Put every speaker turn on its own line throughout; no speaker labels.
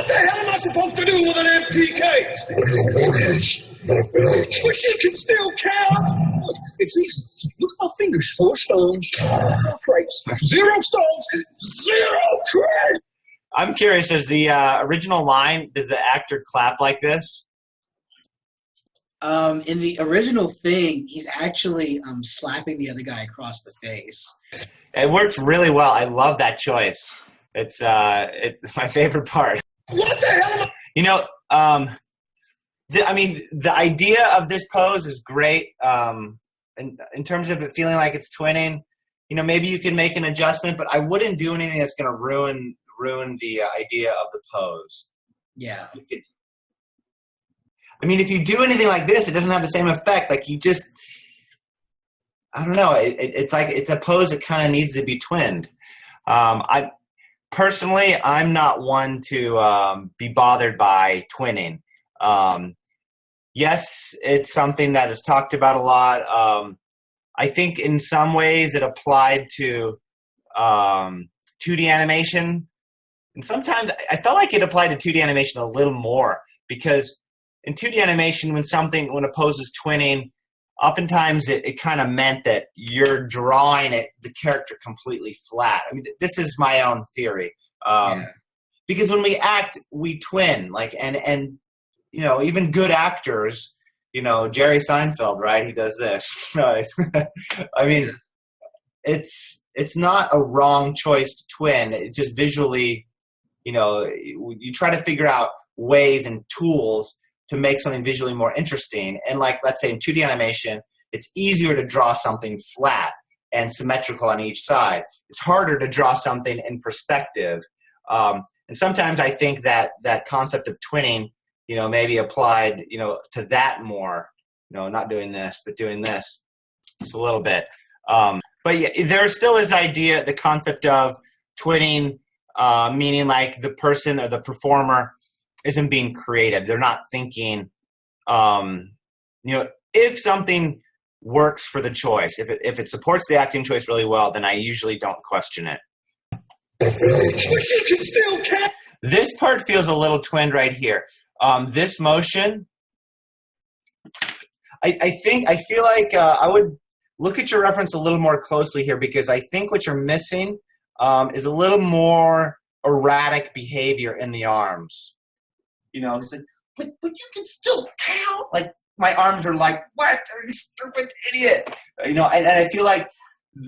What the hell am I supposed to do with an empty case? But she can still count. Look, it's easy. Look at my fingers. 4 stones, 4 crates. 0 stones, 0 crates.
I'm curious, does the original line, does the actor clap like this?
In the original thing, he's actually slapping the other guy across the face.
It works really well. I love that choice. It's my favorite part.
What the hell?
You know, the idea of this pose is great. In terms of it feeling like it's twinning, you know, maybe you can make an adjustment, but I wouldn't do anything that's going to ruin the idea of the pose.
Yeah.
If you do anything like this, it doesn't have the same effect. Like you just, I don't know. It's like it's a pose that kind of needs to be twinned. I'm not one to be bothered by twinning. Yes, it's something that is talked about a lot. I think in some ways it applied to 2D animation. And sometimes I felt like it applied to 2D animation a little more because in 2D animation, when a pose is twinning, oftentimes it kind of meant that you're drawing the character completely flat. I mean, this is my own theory. Because when we act, we twin, and you know, even good actors, you know, Jerry Seinfeld, right? He does this, right? I mean, it's not a wrong choice to twin. It just visually, you know, you try to figure out ways and tools to make something visually more interesting. And like, let's say in 2D animation, it's easier to draw something flat and symmetrical on each side. It's harder to draw something in perspective. And sometimes I think that concept of twinning, you know, maybe applied, you know, to that more, you know, not doing this, but doing this just a little bit. But yeah, there still is the concept of twinning, meaning like the person or the performer isn't being creative. They're not thinking, you know, if something works for the choice, if it supports the acting choice really well, then I usually don't question it.
She can still count.
This part feels a little twinned right here. This motion, I feel like I would look at your reference a little more closely here because I think what you're missing is a little more erratic behavior in the arms. You know, it's like, but you can still count. Like my arms are like, what? You stupid idiot. You know, and I feel like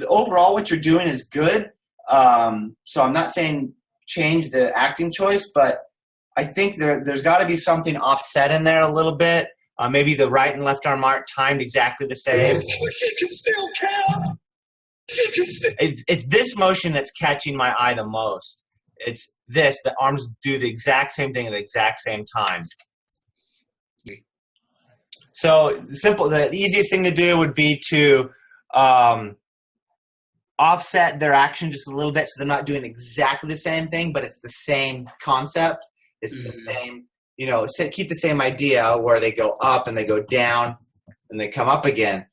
overall what you're doing is good. So I'm not saying change the acting choice, but I think there's got to be something offset in there a little bit. Maybe the right and left arm aren't timed exactly the same.
She can still count. She can still.
It's this motion that's catching my eye the most. It's this. The arms do the exact same thing at the exact same time. So the easiest thing to do would be to offset their action just a little bit so they're not doing exactly the same thing, but it's the same concept. It's the same, you know, keep the same idea where they go up and they go down and they come up again.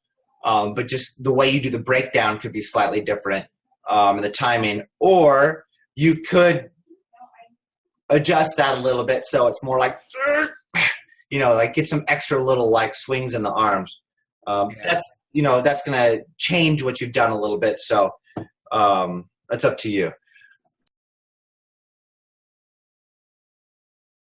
But just the way you do the breakdown could be slightly different in the timing. Or you could adjust that a little bit so it's more like, you know, like get some extra little like swings in the arms. That's, you know, that's going to change what you've done a little bit. So that's up to you.